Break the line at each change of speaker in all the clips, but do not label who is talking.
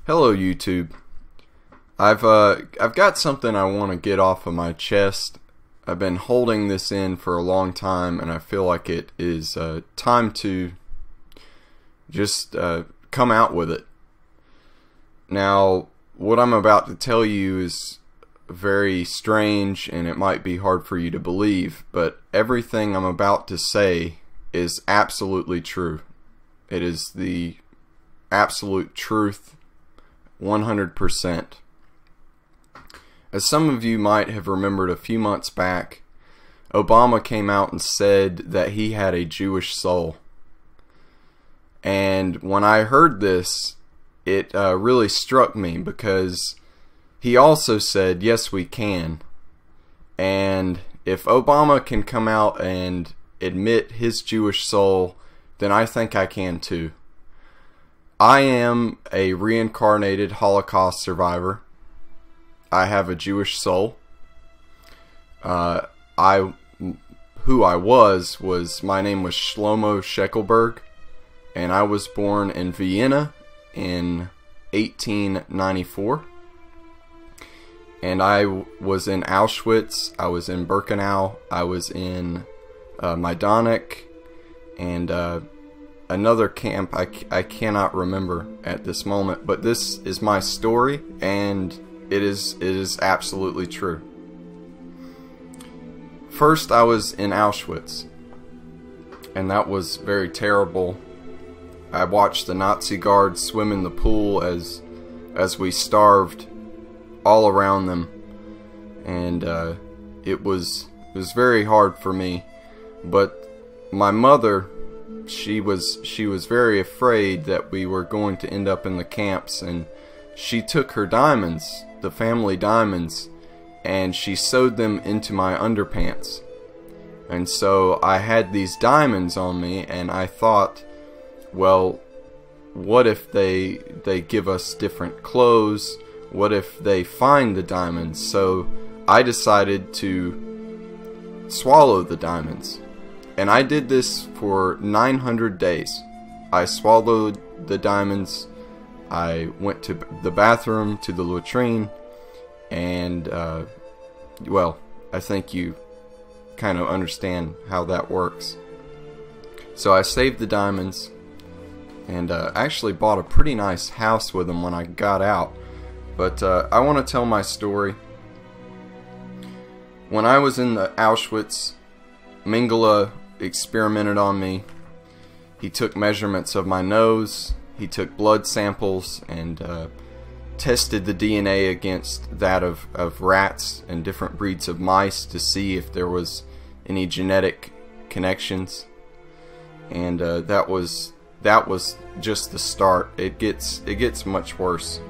Hello YouTube. I've got something I want to get off of my chest. I've been holding this in for a long time, and I feel like it is time to just come out with it. Now, what I'm about to tell you is very strange, and it might be hard for you to believe, but everything I'm about to say is absolutely true. It is the absolute truth, 100%. As some of you might have remembered, a few months back, Obama came out and said that he had a Jewish soul. And when I heard this, it really struck me, because he also said, yes, we can. And if Obama can come out and admit his Jewish soul, then I think I can too. I am a reincarnated Holocaust survivor. I have a Jewish soul. Who I was my name was Shlomo Scheckelberg, and I was born in Vienna in 1894. And I was in Auschwitz, I was in Birkenau, I was in Majdanek, and another camp I cannot remember at this moment, but this is my story, and it is absolutely true. First, I was in Auschwitz, and that was very terrible. I watched the Nazi guards swim in the pool as we starved all around them, and it was very hard for me. But my mother, she was very afraid that we were going to end up in the camps, and she took her diamonds, the family diamonds, and she sewed them into my underpants. And so I had these diamonds on me, and I thought, well, what if they give us different clothes? What if they find the diamonds? So I decided to swallow the diamonds. And I did this for 900 days. I swallowed the diamonds. I went to the bathroom, to the latrine, and, well, I think you kind of understand how that works. So I saved the diamonds, and actually bought a pretty nice house with them when I got out. But I want to tell my story. When I was in the Auschwitz, Mengele experimented on me. He took measurements of my nose, he took blood samples, and tested the DNA against that of rats and different breeds of mice to see if there was any genetic connections. And that was just the start. It gets much worse.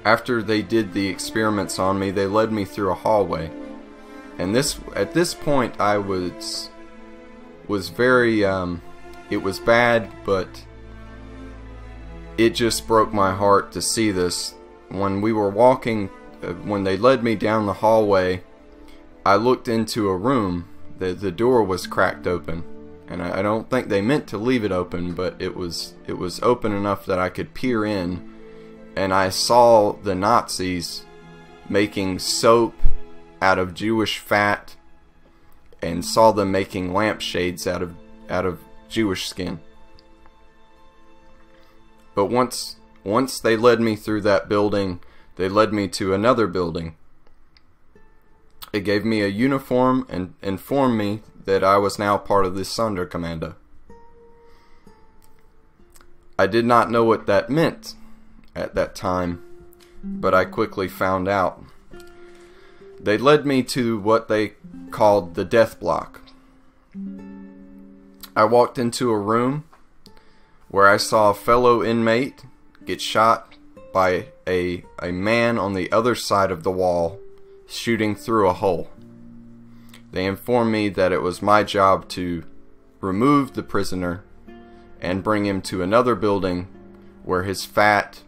After they did the experiments on me, they led me through a hallway. And at this point, I was very, it was bad, but it just broke my heart to see this. When we were walking, when they led me down the hallway, I looked into a room. The door was cracked open, and I don't think they meant to leave it open, but it was open enough that I could peer in, and I saw the Nazis making soap out of Jewish fat, and saw them making lampshades out of Jewish skin. But once they led me through that building, they led me to another building. It gave me a uniform and informed me that I was now part of the Sonderkommando. I did not know what that meant at that time, but I quickly found out. They led me to what they called the death block. I walked into a room where I saw a fellow inmate get shot by a man on the other side of the wall, shooting through a hole. They informed me that it was my job to remove the prisoner and bring him to another building where his fat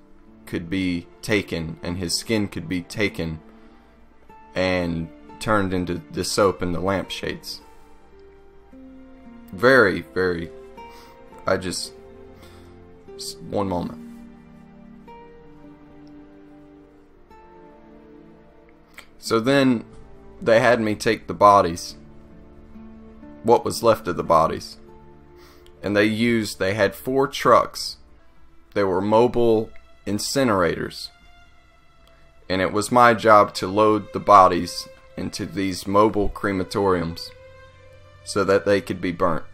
could be taken and his skin could be taken and turned into the soap and the lampshades. Very, very, just one moment. So then they had me take the bodies, what was left of the bodies, and they had 4 trucks. They were mobile incinerators, and it was my job to load the bodies into these mobile crematoriums so that they could be burnt.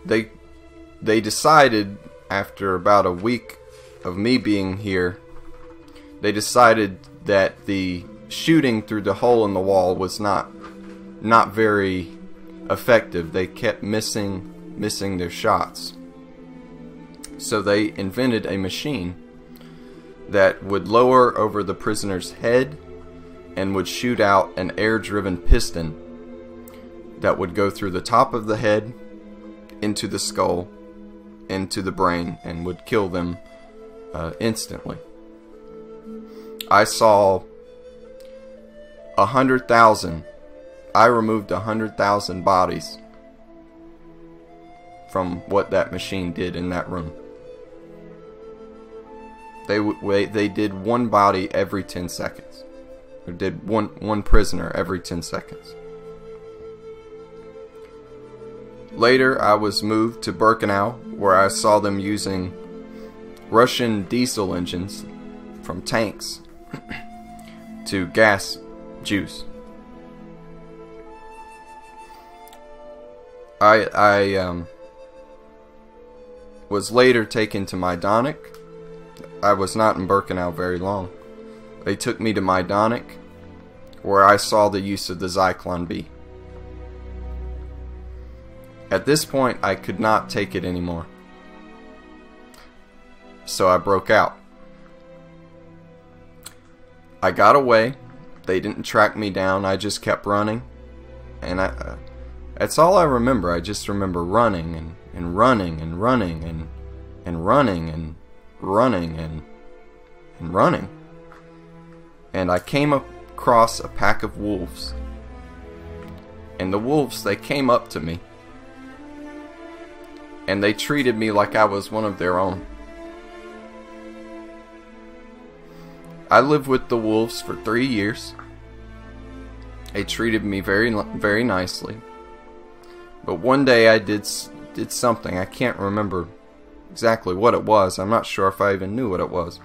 They decided, after about a week of me being here, they decided that the shooting through the hole in the wall was not very effective. They kept missing their shots. So they invented a machine that would lower over the prisoner's head and would shoot out an air-driven piston that would go through the top of the head, into the skull, into the brain, and would kill them instantly. I saw 100,000. I removed 100,000 bodies from what that machine did in that room. They did one body every 10 seconds. Or did one prisoner every 10 seconds. Later, I was moved to Birkenau, where I saw them using Russian diesel engines from tanks to gas juice. I was later taken to Majdanek. I was not in Birkenau very long. They took me to Majdanek, where I saw the use of the Zyklon B. At this point, I could not take it anymore. So I broke out. I got away. They didn't track me down. I just kept running. And that's all I remember. I just remember running and running and running and running and running and running. And I came across a pack of wolves. And the wolves, they came up to me. And they treated me like I was one of their own. I lived with the wolves for 3 years. They treated me very nicely. But one day I did something. I can't remember exactly what it was. I'm not sure if I even knew what it was.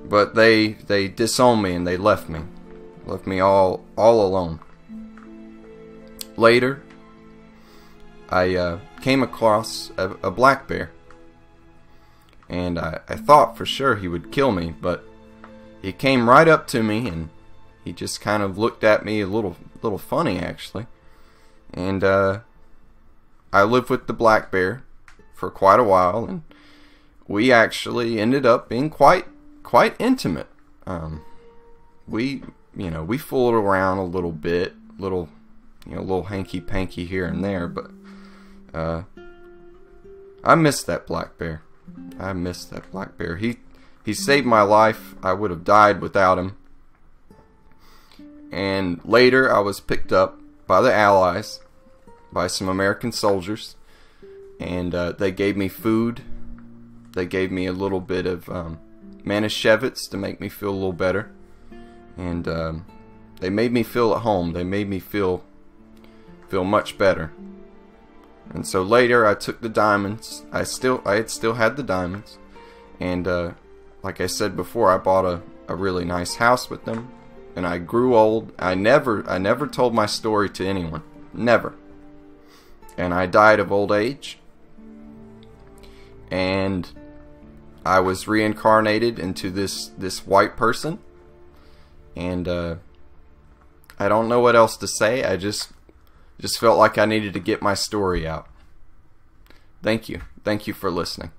But they disowned me and they left me. Left me all alone. Later, I came across a black bear. And I thought for sure he would kill me, but he came right up to me and he just kind of looked at me a little funny, actually. And I lived with the black bear for quite a while, and we actually ended up being quite intimate. We fooled around a little bit, little hanky-panky here and there, but I missed that black bear. I missed that black bear. He saved my life. I would have died without him. And later I was picked up by the Allies, by some American soldiers, and they gave me food. They gave me a little bit of Manischewitz to make me feel a little better. And they made me feel at home. They made me feel much better. And so later I took the diamonds. I had still had the diamonds. And like I said before, I bought a really nice house with them. And I grew old. I never told my story to anyone. Never. And I died of old age. And I was reincarnated into this white person. And I don't know what else to say. I just felt like I needed to get my story out. Thank you. Thank you for listening.